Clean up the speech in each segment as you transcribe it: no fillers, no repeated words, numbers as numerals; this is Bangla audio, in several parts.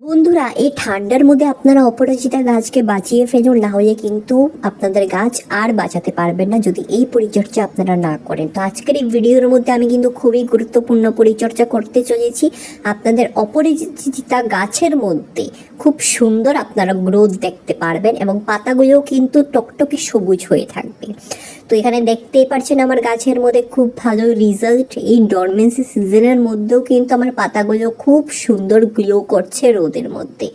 বন্ধুরা, এই ঠান্ডার মধ্যে আপনারা অপরাজিতা গাছকে বাঁচিয়ে ফেলুন, না হলে কিন্তু আপনাদের গাছ আর বাঁচাতে পারবেন না যদি এই পরিচর্যা আপনারা না করেন। তো আজকের এই ভিডিওর মধ্যে আমি কিন্তু খুবই গুরুত্বপূর্ণ পরিচর্যা করতে চলেছি। আপনাদের অপরাজিতা গাছের মধ্যে খুব সুন্দর আপনারা গ্রোথ দেখতে পারবেন এবং পাতাগুলোও কিন্তু টকটকে সবুজ হয়ে থাকবে। তো এখানে দেখতেই পাচ্ছেন আমার গাছের মধ্যে খুব ভালো রেজাল্ট। এই ডরমেন্সি সিজনের মধ্যেও কিন্তু আমার পাতাগুলো খুব সুন্দর গ্লো করছে রোদের মধ্যে।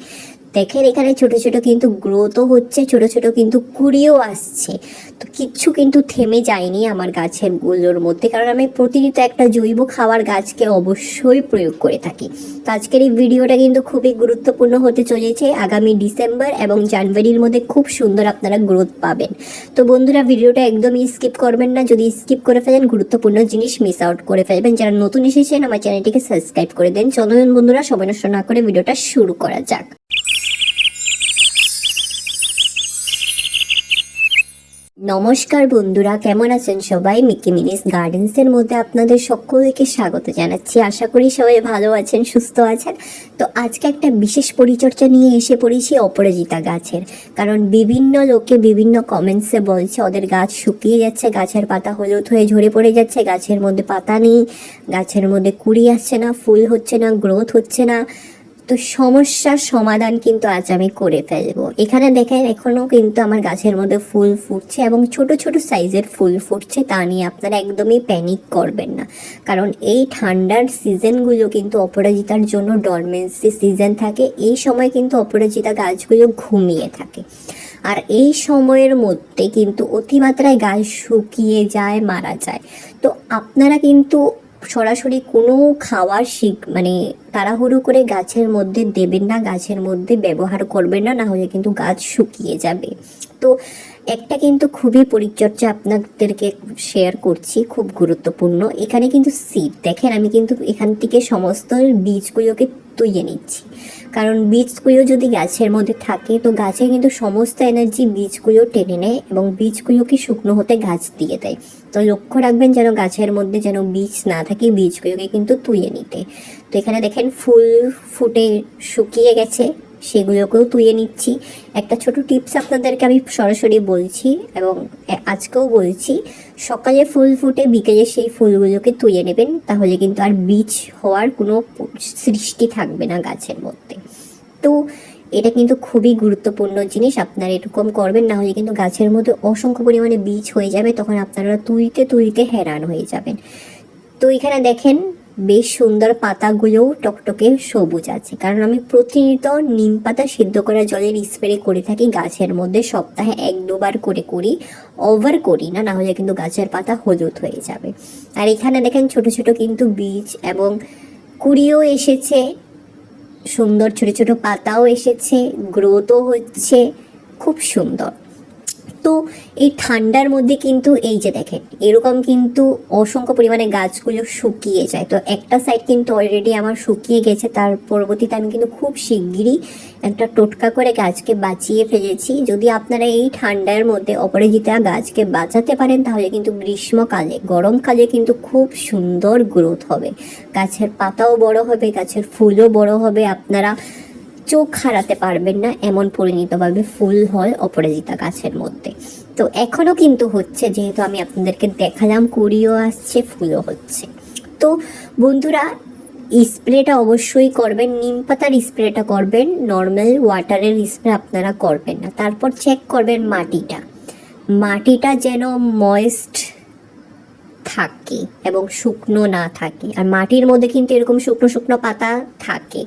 দেখেন এখানে ছোট ছোট কিন্তু গ্রোথও হচ্ছে, ছোট ছোট কিন্তু কুড়িও আসছে। তো কিচ্ছু কিন্তু থেমে যায়নি আমার গাছের গুলোর মধ্যে, কারণ আমি প্রতিনিয়ত একটা জৈব খাবার গাছকে অবশ্যই প্রয়োগ করে থাকি। তো আজকের এই ভিডিওটা কিন্তু খুবই গুরুত্বপূর্ণ হতে চলেছে। আগামী ডিসেম্বর এবং জানুয়ারির মধ্যে খুব সুন্দর আপনারা গ্রোথ পাবেন। তো বন্ধুরা, ভিডিওটা একদমই স্কিপ করবেন না। যদি স্কিপ করে ফেলেন গুরুত্বপূর্ণ জিনিস মিস আউট করে ফেলবেন। যারা নতুন এসেছেন আমার চ্যানেলটিকে সাবস্ক্রাইব করে দেন। চলুন বন্ধুরা, সময় নষ্ট না করে ভিডিওটা শুরু করা যাক। নমস্কার বন্ধুরা, কেমন আছেন সবাই? মিকি মিনিস গার্ডেন্সের মধ্যে আপনাদের সকলকে স্বাগত জানাচ্ছি। আশা করি সবাই ভালো আছেন, সুস্থ আছেন। তো আজকে একটা বিশেষ পরিচর্যা নিয়ে এসে পড়েছি অপরাজিতা গাছের। কারণ বিভিন্ন লোকে বিভিন্ন কমেন্টসে বলছে ওদের গাছ শুকিয়ে যাচ্ছে, গাছের পাতা হলুদ হয়ে ঝরে পড়ে যাচ্ছে, গাছের মধ্যে পাতা নেই, গাছের মধ্যে কুড়ি আসছে না, ফুল হচ্ছে না, গ্রোথ হচ্ছে না। তো সমস্যার সমাধান কিন্তু আজ আমি করে ফেলবো। এখানে দেখেন এখনো কিন্তু আমার গাছের মধ্যে ফুল ফুটছে এবং ছোট ছোট সাইজের ফুল ফুটছে। তা নিয়ে আপনারা একদমই প্যানিক করবেন না, কারণ এই ঠান্ডার সিজনগুলো কিন্তু অপরাজিতার জন্য ডরমেন্সি সিজন থাকে। এই সময় কিন্তু অপরাজিতা গাছগুলো ঘুমিয়ে থাকে, আর এই সময়ের মধ্যে কিন্তু অতিমাত্রায় গাছ শুকিয়ে যায়, মারা যায়। তো আপনারা কিন্তু সরাসরি কোনো খাবার মানে তাড়াহুড়ো করে গাছের মধ্যে দেবেন না, গাছের মধ্যে ব্যবহার করবেন না, না হলে কিন্তু গাছ শুকিয়ে যাবে। তো একটা কিন্তু খুবই পরিচর্যা আপনাদেরকে শেয়ার করছি, খুব গুরুত্বপূর্ণ। এখানে কিন্তু সিড দেখেন, আমি কিন্তু এখান থেকে সমস্ত বীজগুলোকে তুইয়ে নিচ্ছি। কারণ বীজগুলো যদি গাছের মধ্যে থাকে তো গাছে কিন্তু সমস্ত এনার্জি বীজগুলো টেনে নেয় এবং বীজগুলোকে শুকনো হতে গাছ দিয়ে দেয়। তো লক্ষ্য রাখবেন যেন গাছের মধ্যে যেন বীজ না থাকে, বীজগুলোকে কিন্তু তুইয়ে নিতে। তো এখানে দেখেন ফুল ফুটে শুকিয়ে গেছে, সেগুলোকেও তুইয়ে নিচ্ছি। একটা ছোট টিপস আপনাদেরকে আমি সরাসরি বলছি এবং আজকেও বলছি, সকালে ফুল ফুটে বিকেলে সেই ফুলগুলোকে তুইয়ে নেবেন, তাহলে কিন্তু আর বীজ হওয়ার কোনো সৃষ্টি থাকবে না গাছের মধ্যে। তো এটা কিন্তু খুবই গুরুত্বপূর্ণ জিনিস, আপনারা এরকম করবেন, না হলে কিন্তু গাছের মধ্যে অসংখ্য পরিমাণে বীজ হয়ে যাবে, তখন আপনারা তুইতে তুইতে হ্যারান হয়ে যাবেন। তো এখানে দেখেন বেশ সুন্দর পাতাগুলোও টকটকে সবুজ আছে, কারণ আমি প্রতিনিয়ত নিম পাতা সিদ্ধ করা জলের স্প্রে করে থাকি গাছের মধ্যে। সপ্তাহে 1-2 বার করে করি, ওভার করি না, না হলে কিন্তু গাছের পাতা হলুদ হয়ে যাবে। আর এখানে দেখেন ছোট ছোট কিন্তু বীজ এবং কুড়িও এসেছে, সুন্দর ছোট ছোট পাতাও এসেছে, গ্রোথও হচ্ছে খুব সুন্দর। তো এই ঠান্ডার মধ্যে কিন্তু এই যে দেখেন এরকম কিন্তু অসংখ্য পরিমাণে গাছগুলো শুকিয়ে যায়। তো একটা সাইড কিন্তু অলরেডি আমার শুকিয়ে গেছে, তার পরবর্তীতে আমি কিন্তু খুব শিগগিরই একটা টোটকা করে গাছকে বাঁচিয়ে ফেলেছি। যদি আপনারা এই ঠান্ডার মধ্যে অপরাজিতা গাছকে বাঁচাতে পারেন তাহলে কিন্তু গ্রীষ্মকালে, গরমকালে কিন্তু খুব সুন্দর গ্রোথ হবে, গাছের পাতাও বড় হবে, গাছের ফুলও বড় হবে। আপনারা চোখ হারাতে পারবেন না, এমন পরিণতভাবে ফুল হয় অপরাজিতা গাছের মধ্যে। তো এখনও কিন্তু হচ্ছে, যেহেতু আমি আপনাদেরকে দেখালাম, কুড়িও আসছে, ফুলও হচ্ছে। তো বন্ধুরা, স্প্রেটা অবশ্যই করবেন, নিম পাতার স্প্রেটা করবেন, নর্মাল ওয়াটারের স্প্রে আপনারা করবেন না। তারপর চেক করবেন মাটিটা যেন ময়েস্ট থাকে এবং শুকনো না থাকে। আর মাটির মধ্যে কিন্তু এরকম শুকনো শুকনো পাতা থাকে,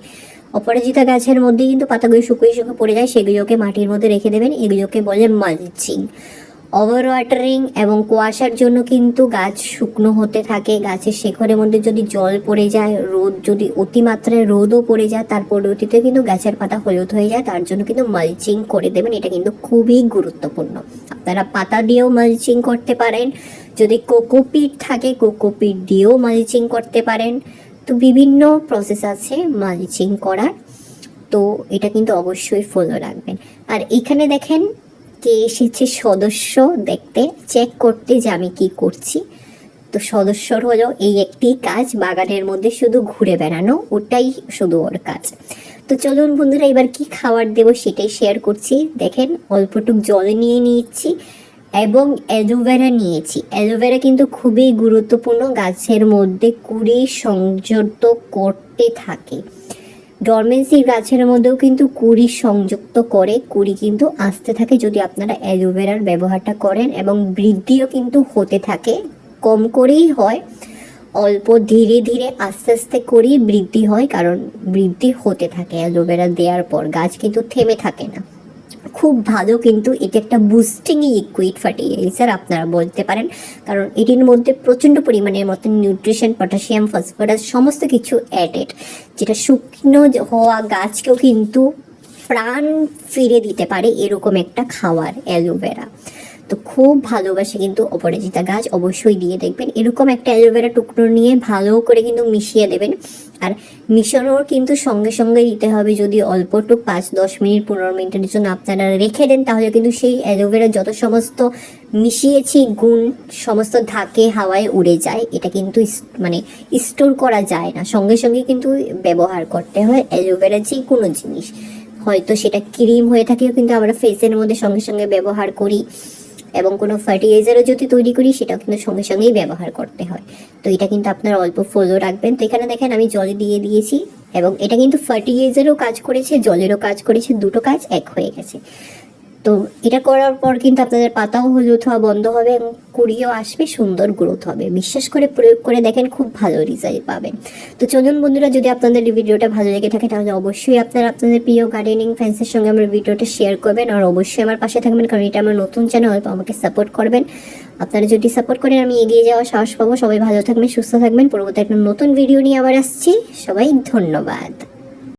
অপরাজিতা গাছের মধ্যে কিন্তু পাতাগুলো শুকিয়ে শুকিয়ে পড়ে যায়, সেগুলোকে মাটির মধ্যে রেখে দেবেন। এগুলোকে বলে মালচিং। ওভার ওয়াটারিং এবং কুয়াশার জন্য কিন্তু গাছ শুকনো হতে থাকে, গাছের শেকড়ের মধ্যে যদি জল পড়ে যায়, রোদ যদি অতিমাত্রায় রোদও পড়ে যায়, তার পরবর্তীতে কিন্তু গাছের পাতা হলুদ হয়ে যায়, তার জন্য কিন্তু মালচিং করে দেবেন। এটা কিন্তু খুবই গুরুত্বপূর্ণ। আপনারা পাতা দিয়েও মালচিং করতে পারেন, যদি কোকোপিট থাকে কোকোপিট দিয়েও মালচিং করতে পারেন। তো বিভিন্ন প্রসেস আছে মালচিং করার, তো এটা কিন্তু অবশ্যই ফলো রাখবেন। আর এখানে দেখেন কে এসেছে সদস্য দেখতে, চেক করতে যে আমি কি করছি। তো সদস্যর হলো এই একটি কাজ, বাগানের মধ্যে শুধু ঘুরে বেড়ানো, ওটাই শুধু ওর কাজ। তো চলুন বন্ধুরা, এবার কি খাবার দেবো সেটাই শেয়ার করছি। দেখেন, অল্পটুক জল নিয়ে নিচ্ছি এবং অ্যালোভেরা নিয়েছি। অ্যালোভেরা কিন্তু খুবই গুরুত্বপূর্ণ, গাছের মধ্যে কুড়ি সংযুক্ত করতে থাকে। ডরমেন্সি গাছের মধ্যেও কিন্তু কুড়ি সংযুক্ত করে, কুড়ি কিন্তু আসতে থাকে যদি আপনারা অ্যালোভেরার ব্যবহারটা করেন, এবং বৃদ্ধিও কিন্তু হতে থাকে। কম করেই হয়, অল্প ধীরে ধীরে আস্তে আস্তে করেই বৃদ্ধি হয়, কারণ বৃদ্ধি হতে থাকে অ্যালোভেরা দেওয়ার পর, গাছ কিন্তু থেমে থাকে না। খুব ভালো, কিন্তু এটা একটা বুস্টিং লিকুইড ফার্টিলাইজার আপনারা বলতে পারেন, কারণ এটির মধ্যে প্রচণ্ড পরিমাণের মতো নিউট্রিশন, পটাশিয়াম, ফসফরাস সমস্ত কিছু অ্যাডেড, যেটা শুকনো হওয়া গাছকেও কিন্তু প্রাণ ফিরে দিতে পারে এরকম একটা খাবার অ্যালোভেরা। তো খুব ভালোবাসে কিন্তু অপরাজিতা গাছ, অবশ্যই দিয়ে দেখবেন। এরকম একটা অ্যালোভেরা টুকরো নিয়ে ভালো করে কিন্তু মিশিয়ে দেবেন, আর মিশানোর কিন্তু সঙ্গে সঙ্গে দিতে হবে। যদি অল্পটুক 5-10 মিনিট 15 মিনিটের জন্য আপনারা রেখে দেন, তাহলে কিন্তু সেই অ্যালোভেরা যত সমস্ত মিশিয়েছি গুণ সমস্ত ঢাকে হাওয়ায় উড়ে যায়। এটা কিন্তু মানে স্টোর করা যায় না, সঙ্গে সঙ্গে কিন্তু ব্যবহার করতে হয় অ্যালোভেরা যে কোনো জিনিস। হয়তো সেটা ক্রিম হয়ে থাকেও কিন্তু আমরা ফেসের মধ্যে সঙ্গে সঙ্গে ব্যবহার করি, এবং কোনো ফার্টিলাইজারও যদি তৈরি করি সেটাও কিন্তু সঙ্গে সঙ্গেই ব্যবহার করতে হয়। তো এটা কিন্তু আপনারা অল্প ফলো রাখবেন। তো এখানে দেখেন আমি জল দিয়ে দিয়েছি, এবং এটা কিন্তু ফার্টিলাইজারও কাজ করেছে, জলেরও কাজ করেছে, দুটো কাজ এক হয়ে গেছে। তো এটা করার পর কিন্তু আপনাদের পাতাও হলুদ হওয়া বন্ধ হবে এবং কুড়িও আসবে, সুন্দর গ্রোথ হবে। বিশ্বাস করে প্রয়োগ করে দেখেন, খুব ভালো রেজাল্ট পাবেন। তো চলুন বন্ধুরা, যদি আপনাদের এই ভিডিওটা ভালো লেগে থাকে তাহলে অবশ্যই আপনারা আপনাদের প্রিয় গার্ডেনিং ফ্রেন্ডসের সঙ্গে আমার ভিডিওটা শেয়ার করবেন, আর অবশ্যই আমার পাশে থাকবেন, কারণ এটা আমার নতুন চ্যানেল, আমাকে সাপোর্ট করবেন। আপনারা যদি সাপোর্ট করেন আমি এগিয়ে যাওয়ার সাহস পাবো। সবাই ভালো থাকবেন, সুস্থ থাকবেন। পরবর্তী একটা নতুন ভিডিও নিয়ে আবার আসছি। সবাই ধন্যবাদ।